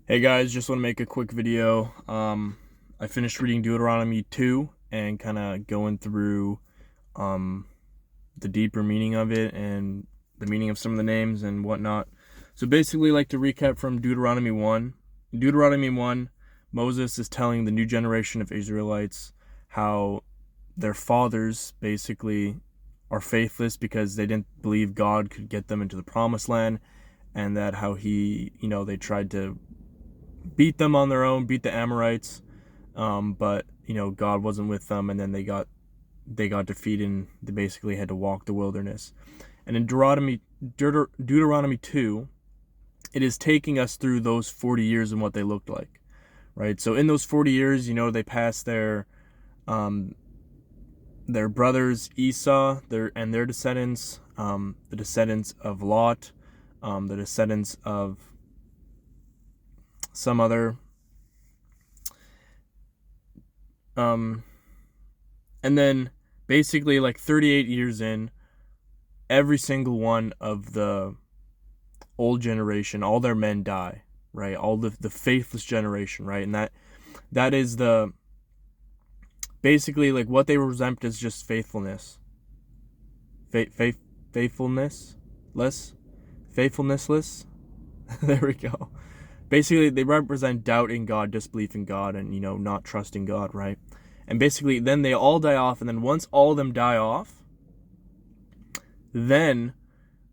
Hey guys, just want to make a quick video. I finished reading Deuteronomy 2 and kind of going through um, the deeper meaning of it and the meaning of some of the names and whatnot. So basically, like to recap from Deuteronomy 1. In Deuteronomy 1, Moses is telling the new generation of Israelites how their fathers basically are faithless because they didn't believe God could get them into the promised land, and that how they tried to beat them on their own, beat the Amorites, but God wasn't with them, and then they got defeated, and they basically had to walk the wilderness. And in Deuteronomy 2, it is taking us through those 40 years and what they looked like, right? So in those 40 years, they passed their brothers Esau, their descendants, the descendants of Lot, the descendants of some other um, and then basically like 38 years in, every single one of the old generation, all their men die, right? All the faithless generation, right? And that is the basically like what they represent is just faithfulness, faithfulness less, faithfulnessless. There we go. Basically, they represent doubt in God, disbelief in God, and not trusting God, right? And basically, then they all die off, and then once all of them die off, then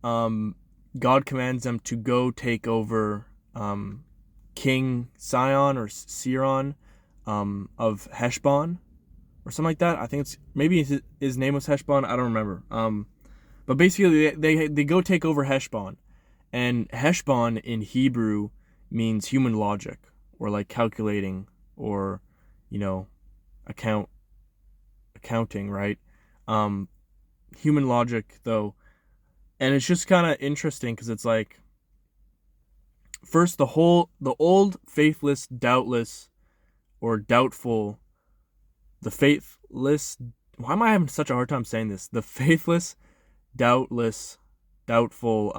God commands them to go take over King Sion or Siron of Heshbon or something like that. I think it's maybe his name was Heshbon. I don't remember. But basically, they go take over Heshbon, and Heshbon in Hebrew means human logic, or like calculating, or accounting, right? Human logic though. And it's just kind of interesting because it's like, first the old faithless, doubtless, or doubtful, the faithless, why am I having such a hard time saying this? The faithless, doubtless, doubtful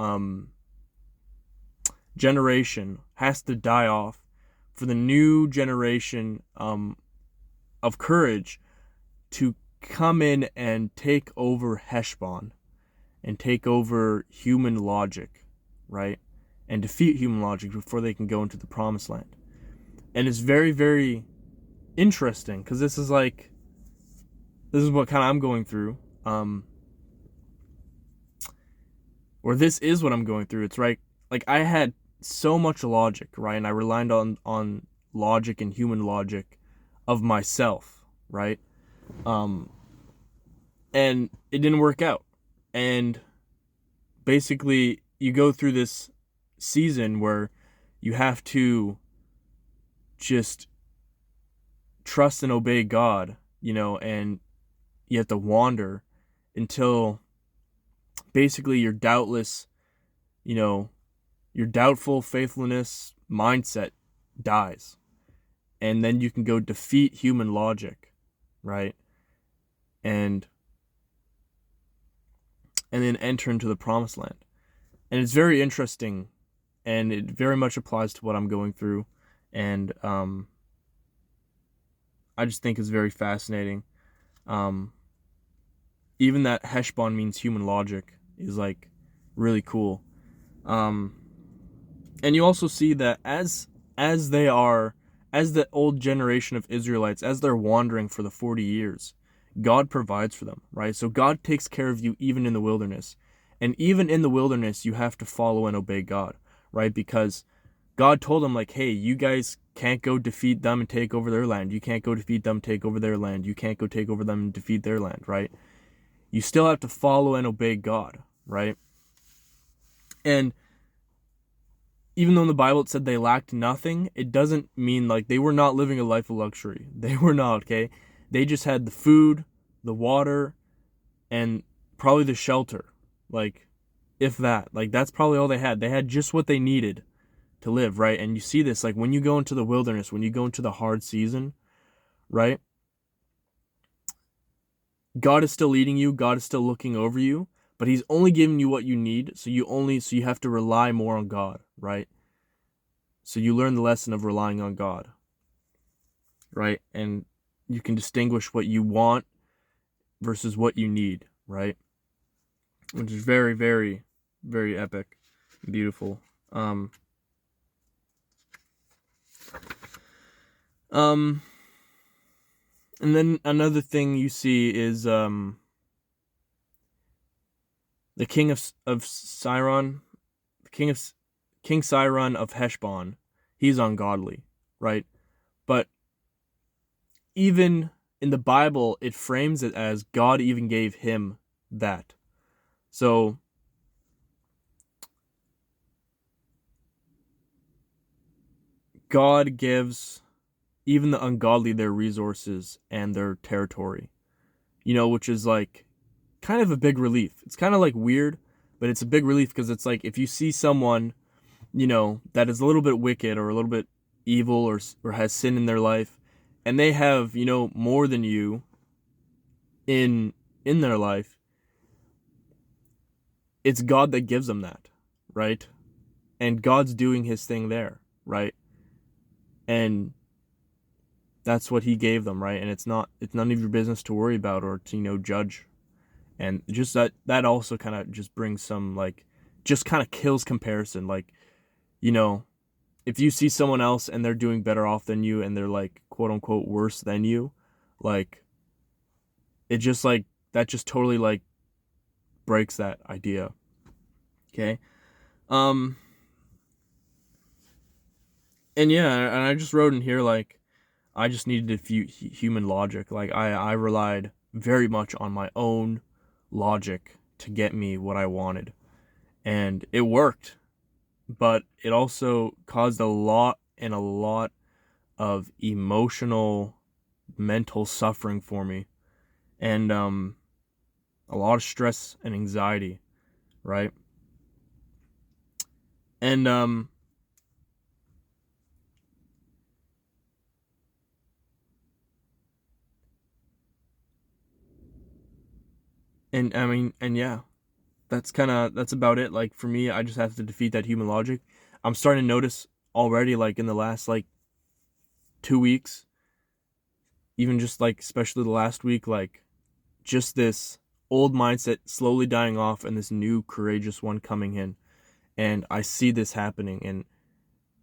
generation has to die off for the new generation of courage to come in and take over Heshbon and take over human logic, right? And defeat human logic before they can go into the promised land. And it's very, very interesting because this is what kind of I'm going through. Or this is what I'm going through. It's right. Like I had so much logic, right? And I relied on logic and human logic of myself, right? Um, and it didn't work out. And basically, you go through this season where you have to just trust and obey God, and you have to wander until basically your doubtful faithfulness mindset dies. And then you can go defeat human logic, right? And then enter into the promised land. And it's very interesting, and it very much applies to what I'm going through. And I just think it's very fascinating. Even that Heshbon means human logic is like really cool. And you also see that as the old generation of Israelites, as they're wandering for the 40 years, God provides for them, right? So God takes care of you even in the wilderness. And even in the wilderness, you have to follow and obey God, right? Because God told them, like, hey, you guys can't go defeat them and take over their land. You can't go defeat them, take over their land. You can't go take over them and defeat their land, right? You still have to follow and obey God, right? And even though in the Bible it said they lacked nothing, it doesn't mean like they were not living a life of luxury. They were not, okay? They just had the food, the water, and probably the shelter. Like, if that. Like, that's probably all they had. They had just what they needed to live, right? And you see this, like, when you go into the wilderness, when you go into the hard season, right? God is still leading you. God is still looking over you, but He's only giving you what you need. So you have to rely more on God, right? So you learn the lesson of relying on God, right? And you can distinguish what you want versus what you need, right? Which is very, very, very epic, beautiful. And then another thing you see is the king of Siron, the King Siron of Heshbon. He's ungodly, right? But even in the Bible, it frames it as God even gave him that. So God gives even the ungodly their resources and their territory, which is like kind of a big relief. It's kind of like weird, but it's a big relief because it's like if you see someone, that is a little bit wicked or a little bit evil or has sin in their life, and they have, more than you in their life, it's God that gives them that, right? And God's doing his thing there, right? And that's what he gave them, right? And it's none of your business to worry about or to, judge. And just that also kind of just brings some, like, just kind of kills comparison. Like, if you see someone else and they're doing better off than you and they're like quote unquote worse than you, like, it just like that just totally like breaks that idea. Okay. And yeah, and I just wrote in here like I just needed a few human logic. Like I relied very much on my own logic to get me what I wanted. And it worked, but it also caused a lot of emotional, mental suffering for me. And a lot of stress and anxiety, right? And I mean, and yeah, that's about it. Like for me, I just have to defeat that human logic. I'm starting to notice already, like in the last like 2 weeks, even just like especially the last week, like just this old mindset slowly dying off and this new courageous one coming in. And I see this happening,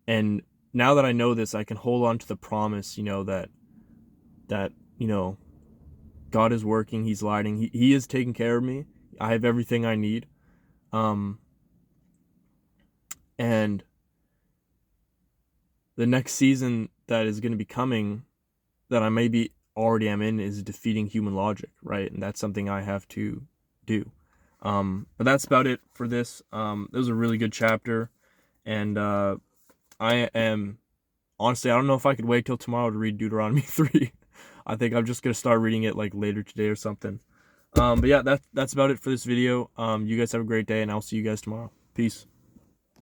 and now that I know this, I can hold on to the promise, that God is working, he's lighting, he is taking care of me. I have everything I need. Um and the next season that is going to be coming, that I maybe already am in, is defeating human logic, right? And that's something I have to do. But that's about it for this. It was a really good chapter, and I am honestly, I don't know if I could wait till tomorrow to read Deuteronomy 3. I think I'm just gonna start reading it like later today or something. But yeah, that's about it for this video. You guys have a great day, and I'll see you guys tomorrow. Peace.